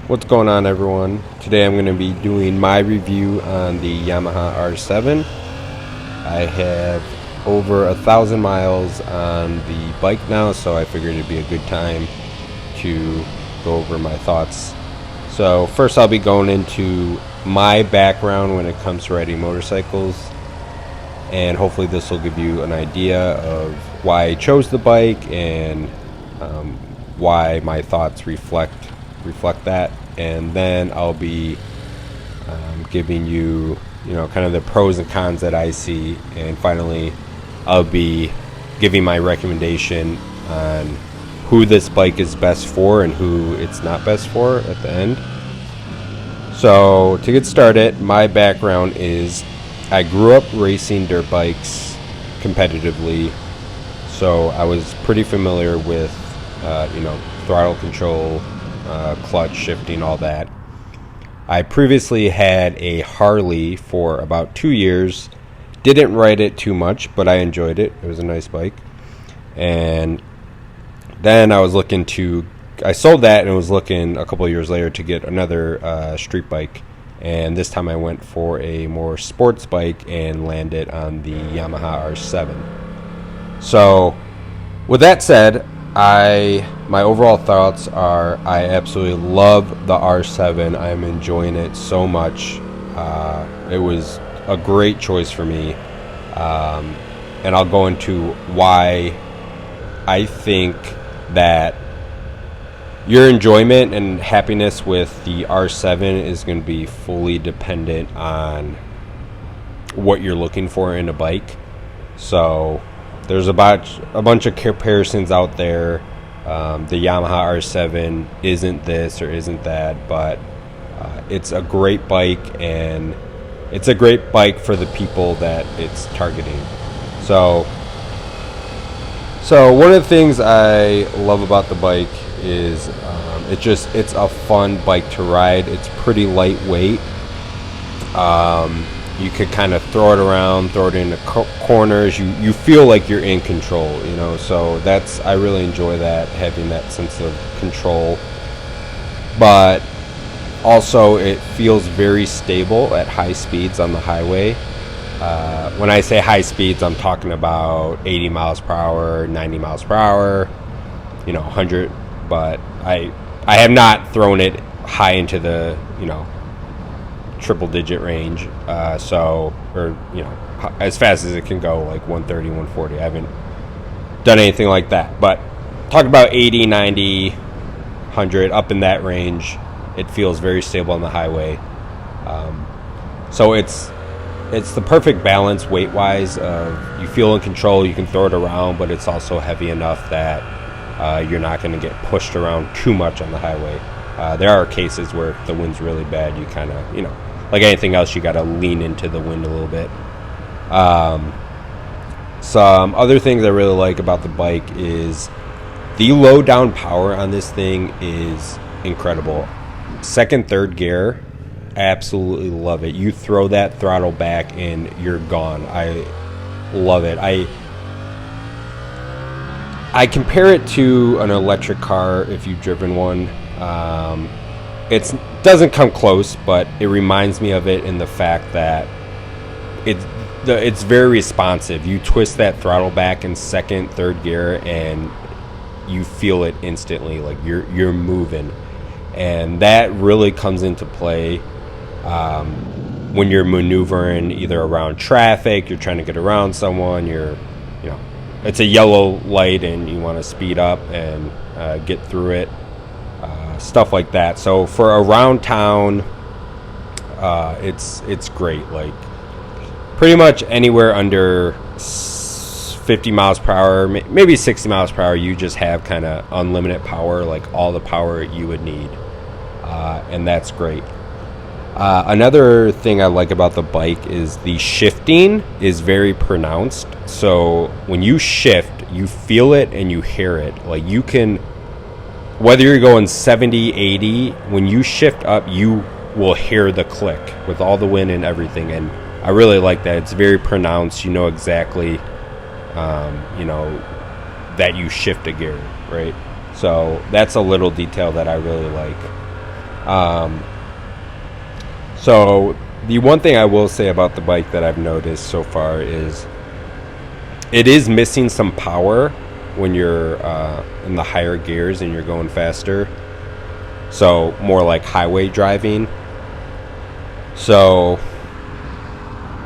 What's going on, everyone? Today I'm going to be doing my review on the Yamaha R7. I have over 1,000 miles on the bike now, so I figured it'd be a good time to go over my thoughts. So first I'll be going into my background when it comes to riding motorcycles, and hopefully this will give you an idea of why I chose the bike and why my thoughts reflect that. And then I'll be giving you kind of the pros and cons that I see, and finally I'll be giving my recommendation on who this bike is best for and who it's not best for at the end. So to get started, my background is I grew up racing dirt bikes competitively, so I was pretty familiar with throttle control, clutch shifting, all that. I previously had a Harley for about 2 years. Didn't ride it too much, but I enjoyed it. It was a nice bike. And then I sold that and was looking a couple of years later to get another street bike. And this time I went for a more sports bike and landed on the Yamaha R7. So with that said, my overall thoughts are I absolutely love the R7. I'm enjoying it so much. It was a great choice for me. And I'll go into why I think that your enjoyment and happiness with the R7 is going to be fully dependent on what you're looking for in a bike. So there's a bunch of comparisons out there. The Yamaha R7 isn't this or isn't that, but it's a great bike, and it's a great bike for the people that it's targeting. So one of the things I love about the bike is it's a fun bike to ride. It's pretty lightweight. You could kind of throw it around, throw it into corners. You feel like you're in control, so I really enjoy that, having that sense of control. But also it feels very stable at high speeds on the highway. When I say high speeds, I'm talking about 80 miles per hour, 90 miles per hour, 100. But I have not thrown it high into the, triple digit range, as fast as it can go, like 130, 140. I haven't done anything like that, but talk about 80, 90, 100, up in that range. It feels very stable on the highway. So it's the perfect balance weight wise of you feel in control, you can throw it around, but it's also heavy enough that you're not going to get pushed around too much on the highway. There are cases where if the wind's really bad, you kind of, like anything else, you got to lean into the wind a little bit. Some other things I really like about the bike is the low down power on this thing is incredible. Second, third gear, absolutely love it. You throw that throttle back and you're gone. I love it. I compare it to an electric car if you've driven one. It doesn't come close, but it reminds me of it in the fact that it's very responsive. You twist that throttle back in second, third gear, and you feel it instantly, like you're moving, and that really comes into play when you're maneuvering either around traffic, you're trying to get around someone, it's a yellow light and you want to speed up and get through it. Stuff like that. So for around town, it's great. Like pretty much anywhere under 50 miles per hour, maybe 60 miles per hour, you just have kind of unlimited power, like all the power you would need, and that's great. Another thing I like about the bike is the shifting is very pronounced. So when you shift, you feel it and you hear it. Like you can, whether you're going 70, 80, when you shift up, you will hear the click with all the wind and everything. And I really like that. It's very pronounced. You know exactly, that you shift a gear, right? So that's a little detail that I really like. So the one thing I will say about the bike that I've noticed so far is it is missing some power when you're in the higher gears and you're going faster. So more like highway driving. So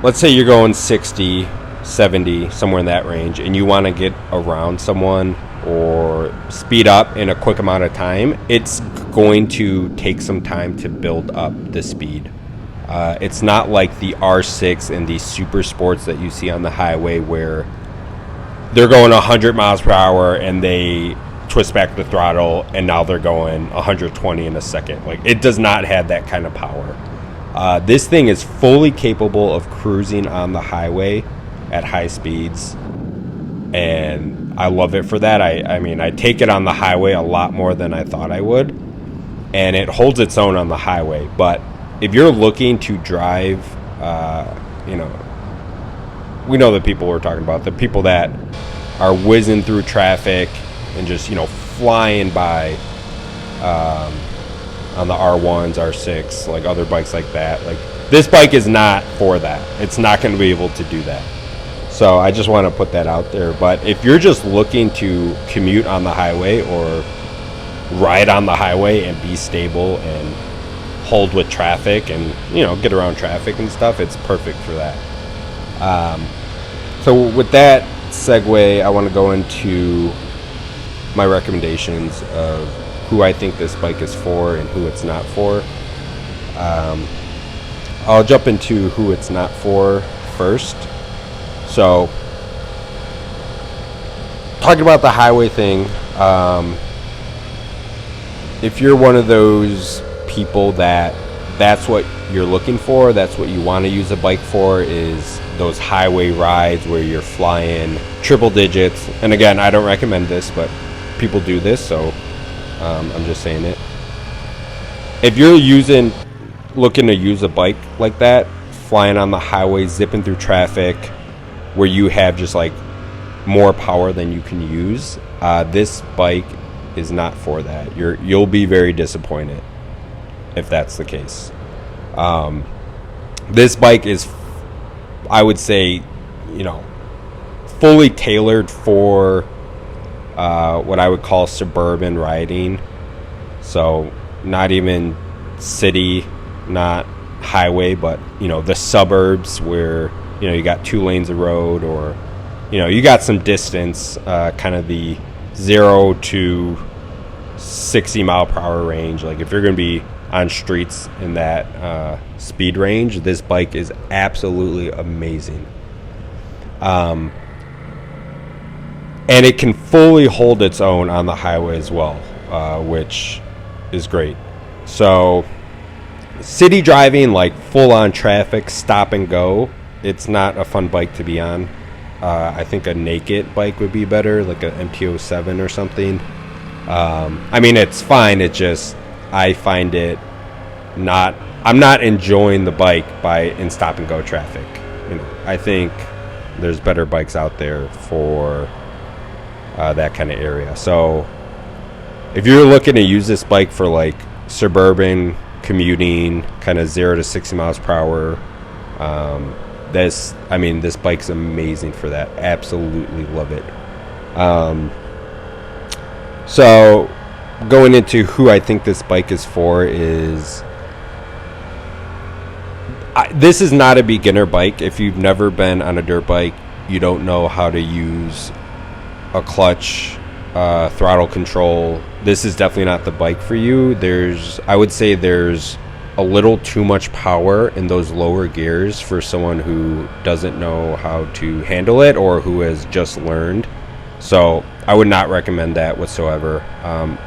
let's say you're going 60, 70, somewhere in that range, and you want to get around someone or speed up in a quick amount of time. It's going to take some time to build up the speed. It's not like the R6 and the super sports that you see on the highway where they're going 100 miles per hour and they twist back the throttle and now they're going 120 in a second. Like, it does not have that kind of power. This thing is fully capable of cruising on the highway at high speeds, and I love it for that. I mean, I take it on the highway a lot more than I thought I would, and it holds its own on the highway. But if you're looking to drive, we know the people we're talking about, the people that are whizzing through traffic and just, flying by on the R1s, R6, like other bikes like that. Like, this bike is not for that. It's not going to be able to do that. So I just want to put that out there. But if you're just looking to commute on the highway or ride on the highway and be stable and hold with traffic and, get around traffic and stuff, it's perfect for that. So with that segue, I want to go into my recommendations of who I think this bike is for and who it's not for. I'll jump into who it's not for first. So, talking about the highway thing, if you're one of those people that's what you're looking for, that's what you want to use a bike for, is those highway rides where you're flying triple digits. And again, I don't recommend this, but people do this, so I'm just saying it. If you're looking to use a bike like that, flying on the highway, zipping through traffic, where you have just like more power than you can use, this bike is not for that. You'll be very disappointed if that's the case. This bike is, I would say, fully tailored for what I would call suburban riding. So not even city, not highway, but the suburbs where you got 2 lanes of road, or you got some distance, kind of the 0 to 60 mile per hour range. Like, if you're going to be on streets in that speed range, this bike is absolutely amazing. And it can fully hold its own on the highway as well, which is great. So city driving, like full on traffic, stop and go, it's not a fun bike to be on. I think a naked bike would be better, like an MT-07 or something. I mean, it's fine. It just, I find it I'm not enjoying the bike in stop and go traffic. I think there's better bikes out there for that kind of area. So if you're looking to use this bike for like suburban commuting, kind of 0 to 60 miles per hour, this bike's amazing for that. Absolutely love it. So going into who I think this bike is for is, this is not a beginner bike. If you've never been on a dirt bike, you don't know how to use a clutch, throttle control, this is definitely not the bike for you. I would say there's a little too much power in those lower gears for someone who doesn't know how to handle it or who has just learned. So I would not recommend that whatsoever.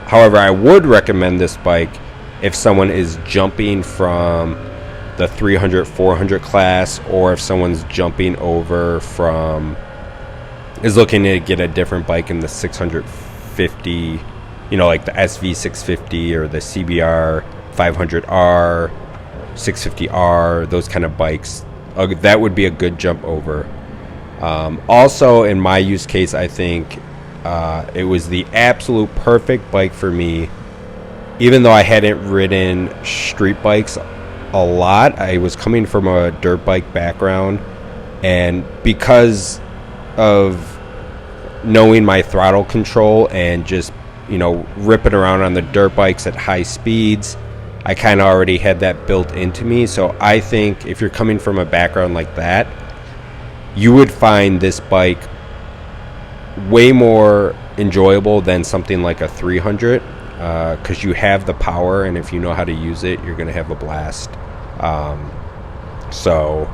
However, I would recommend this bike if someone is jumping from the 300, 400 class, or if someone's jumping over is looking to get a different bike in the 650, like the SV650 or the CBR 500R, 650R, those kind of bikes. That would be a good jump over. Also, in my use case, I think it was the absolute perfect bike for me even though I hadn't ridden street bikes a lot, I was coming from a dirt bike background, and because of knowing my throttle control and just, you know, ripping around on the dirt bikes at high speeds, I kind of already had that built into me. So I think if you're coming from a background like that, you would find this bike way more enjoyable than something like a 300, because you have the power, and if you know how to use it, you're going to have a blast. So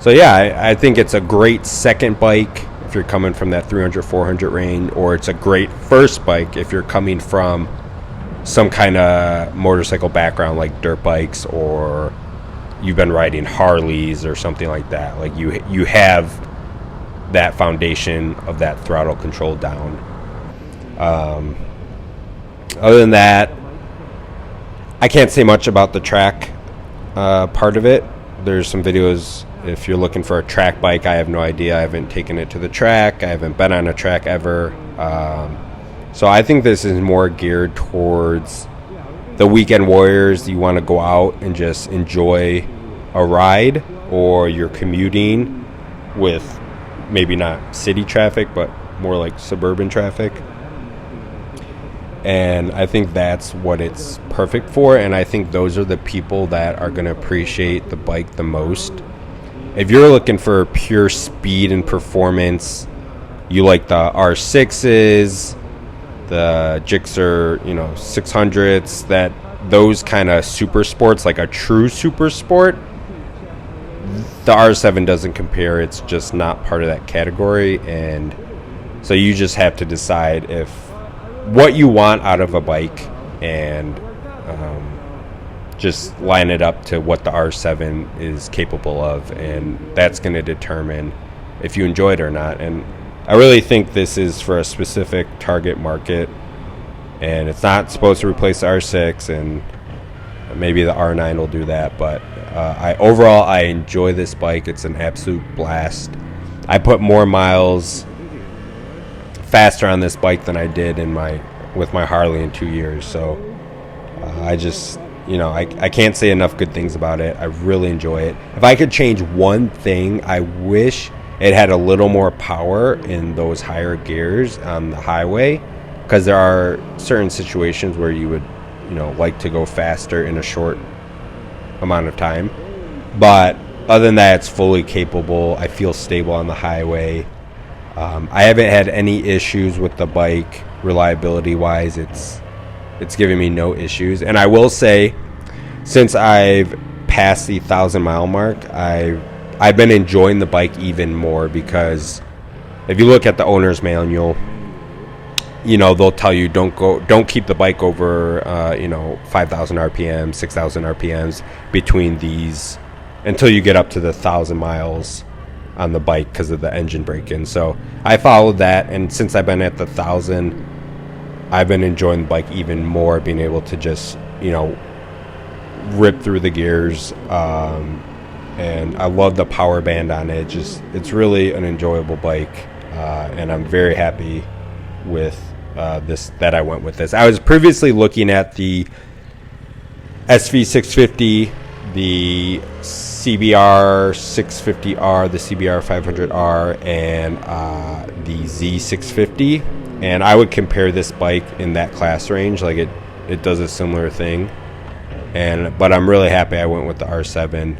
yeah, I think it's a great second bike if you're coming from that 300, 400 range, or it's a great first bike if you're coming from some kind of motorcycle background like dirt bikes, or you've been riding Harleys or something like that. Like you have that foundation of that throttle control down. Other than that, I can't say much about the track part of it. There's some videos. If you're looking for a track bike, I have no idea. I haven't taken it to the track. I haven't been on a track ever. So I think this is more geared towards the weekend warriors. You want to go out and just enjoy a ride, or you're commuting with maybe not city traffic, but more like suburban traffic. And I think that's what it's perfect for, and I think those are the people that are going to appreciate the bike the most. If you're looking for pure speed and performance, you like the R6s, the Gixxer, 600s, that those kind of super sports, like a true super sport, the R7 doesn't compare. It's just not part of that category. And so you just have to decide what you want out of a bike, and just line it up to what the R7 is capable of, and that's going to determine if you enjoy it or not. And I really think this is for a specific target market, and it's not supposed to replace the R6, and maybe the R9 will do that, but overall I enjoy this bike. It's an absolute blast. I put more miles faster on this bike than I did with my Harley in 2 years. So I just, I can't say enough good things about it. I really enjoy it. If I could change one thing, I wish it had a little more power in those higher gears on the highway, because there are certain situations where you would, like to go faster in a short amount of time. But other than that, it's fully capable. I feel stable on the highway. I haven't had any issues with the bike reliability wise. It's giving me no issues. And I will say, since I've passed the 1,000-mile mark, I've been enjoying the bike even more, because if you look at the owner's manual, they'll tell you don't keep the bike over 5,000 RPM, 6,000 RPMs between these until you get up to the 1,000 miles on the bike, because of the engine break-in. So I followed that, and since I've been at the 1,000, I've been enjoying the bike even more, being able to just rip through the gears, and I love the power band on it. It's really an enjoyable bike, and I'm very happy with this, that I went with this. I was previously looking at the SV650, the CBR 650R, the CBR 500R, and the Z650, and I would compare this bike in that class range. Like it does a similar thing, but I'm really happy I went with the R7.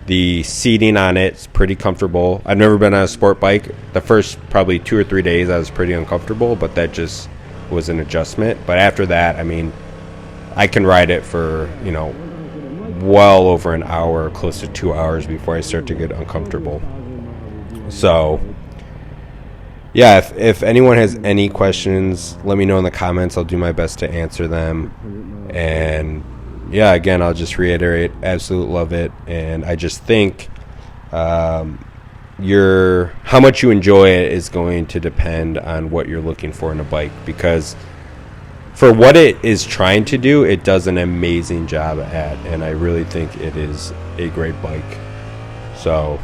The seating on it's pretty comfortable. I've never been on a sport bike. The first probably 2 or 3 days I was pretty uncomfortable, but that just was an adjustment. But after that, I can ride it for well over an hour, close to 2 hours, before I start to get uncomfortable. So yeah, if anyone has any questions, let me know in the comments. I'll do my best to answer them. And yeah, again, I'll just reiterate, absolutely love it. And I just think how much you enjoy it is going to depend on what you're looking for in a bike, because for what it is trying to do, it does an amazing job at, and I really think it is a great bike. So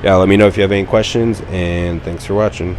yeah, let me know if you have any questions, and thanks for watching.